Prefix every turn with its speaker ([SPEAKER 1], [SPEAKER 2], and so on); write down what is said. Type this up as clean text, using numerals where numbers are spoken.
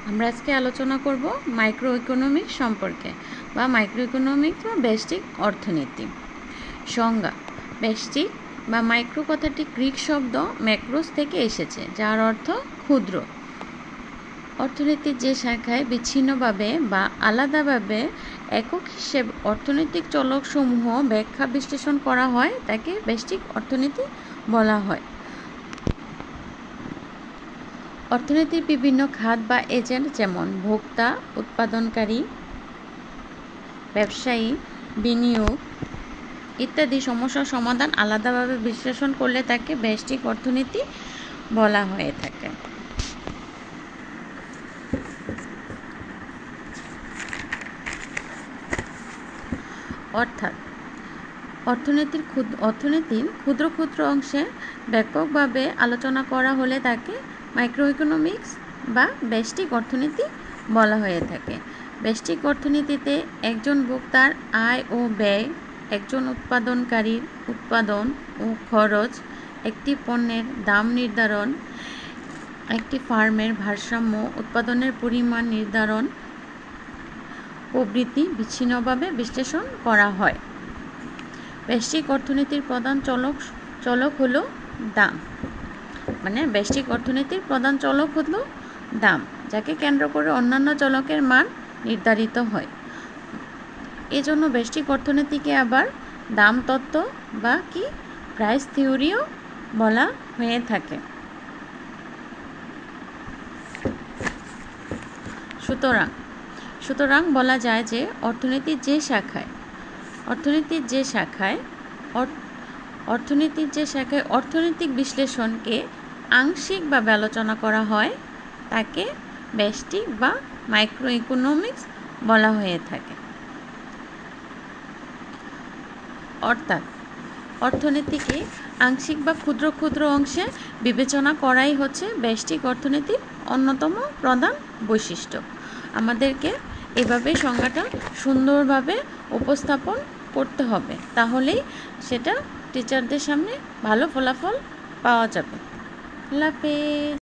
[SPEAKER 1] আমরা আজকে আলোচনা করব মাইক্রো ইকোনমিক্স সম্পর্কে বা মাইক্রো ইকোনমিক্স বা ব্যষ্টিক অর্থনীতি। সংজ্ঞা: ব্যষ্টিক বা মাইক্রো কথাটি গ্রিক শব্দ ম্যাক্রোস থেকে এসেছে, যার অর্থ ক্ষুদ্র। অর্থনীতির যে শাখায় বিচ্ছিন্নভাবে বা আলাদাভাবে একক হিসেবে অর্থনৈতিক চলকসমূহ ব্যাখ্যা বিশ্লেষণ করা হয় তাকে ব্যষ্টিক অর্থনীতি বলা হয়। অর্থনীতির বিভিন্ন খাত বা এজেন্ট যেমন ভোক্তা, উৎপাদনকারী, ব্যবসায়ী, বিনিয়োগ ইত্যাদি সমস্যার সমাধান আলাদাভাবে বিশ্লেষণ করলে তাকে ব্যষ্টিক অর্থনীতি বলা হয়ে থাকে। অর্থাৎ অর্থনীতির ক্ষুদ্র ক্ষুদ্র অংশে ব্যাপকভাবে আলোচনা করা হলে তাকে মাইক্রো ইকোনমিক্স বা ব্যষ্টিক অর্থনীতি বলা হয়ে থাকে। ব্যষ্টিক অর্থনীতিতে একজন ভোক্তার আয় ও ব্যয়, একজন উৎপাদনকারীর উৎপাদন ও খরচ, একটি পণ্যের দাম নির্ধারণ, একটি ফার্মের ভারসাম্য, উৎপাদনের পরিমাণ নির্ধারণ প্রভৃতি বিচ্ছিন্নভাবে বিশ্লেষণ করা হয়। ব্যষ্টিক অর্থনীতির প্রধান চলক হলো দাম। ব্যষ্টিক অর্থনীতির প্রধান চলক হলো দাম, যাকে কেন্দ্র করে অন্যান্য চলকের মান নির্ধারিত হয়। এজন্য ব্যষ্টিক অর্থনীতিকে আবার দাম তত্ত্ব বা প্রাইস থিওরিও বলা হয়ে থাকে। সুতরাং বলা যায় যে অর্থনীতির অর্থনৈতিক বিশ্লেষণকে আংশিকভাবে আলোচনা করা হয় তাকে ব্যষ্টিক বা মাইক্রো ইকোনমিক্স বলা হয়ে থাকে। অর্থাৎ অর্থনীতিকে আংশিক বা ক্ষুদ্র ক্ষুদ্র অংশে বিবেচনা করাই হচ্ছে ব্যষ্টিক অর্থনীতির অন্যতম প্রধান বৈশিষ্ট্য। আমাদেরকে এভাবে সংজ্ঞাটা সুন্দরভাবে উপস্থাপন করতে হবে, তাহলেই সেটা টিচারদের সামনে ভালো ফলাফল পাওয়া যাবে। আল্লাহ হাফেজ।